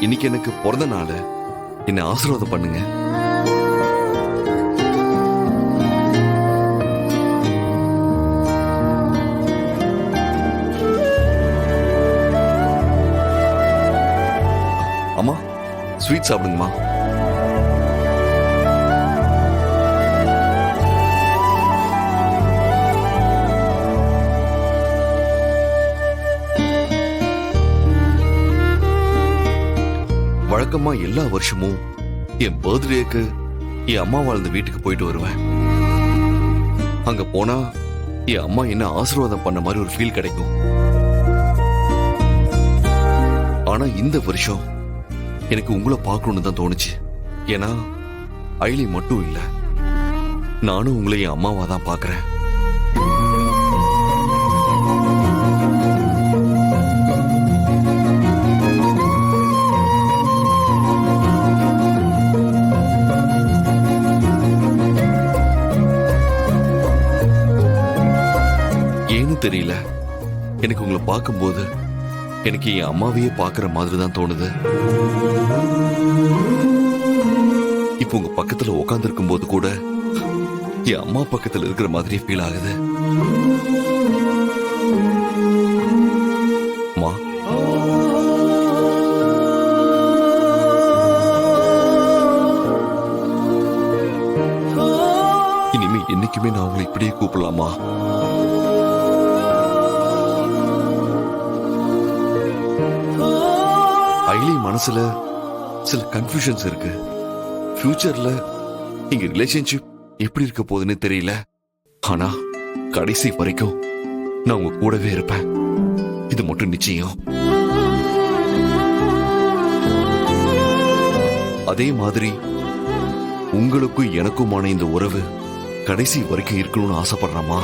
இன்னைக்கு எனக்கு பிறந்த நாள், என்னை ஆசீர்வாதம் பண்ணுங்க. அம்மா, ஸ்வீட் சாப்பிடுங்கம்மா. வழக்கமா எல்லா வருஷமும் என் பர்த்டேக்கு என் அம்மா வாழ்ந்த வீட்டுக்கு போயிட்டு வருவேன். அங்க போனா என் அம்மா என்ன ஆசீர்வாதம் பண்ண மாதிரி ஒரு ஃபீல் கிடைக்கும். ஆனா இந்த வருஷம் எனக்கு உங்களை பார்க்கணும்னு தான் தோணுச்சு. ஏன்னா ஐலி மட்டும் இல்ல, நானும் உங்களை என் அம்மாவா தான் பார்க்கறேன். ஏன்னு தெரியல, எனக்கு உங்களை பார்க்கும்போது எனக்கு என் அம்மாவையே பார்க்கிற மாதிரி தான் தோணுது. இப்போ உங்க பக்கத்துல உட்கார்ந்து போது கூட என் அம்மா பக்கத்துல இருக்கிற மாதிரி ஃபீல் ஆகுது. அம்மா, இனிமே என்னைக்குமே நான் உங்களை இப்படியே கூப்பிடலாமா? ஐலி மனசுல சில கன்ஃபியூஷன்ஸ் இருக்கு. ஃபியூச்சர்ல எங்க ரிலேஷன்ஷிப் எப்படி இருக்க போகுதுன்னு தெரியல. ஆனா கடைசி வரைக்கும் நான் உங்க கூடவே இருப்பேன், இது மட்டும் நிச்சயம். அதே மாதிரி உங்களுக்கும் எனக்குமான இந்த உறவு கடைசி வரைக்கும் இருக்கணும்னு ஆசைப்படுறேம்மா.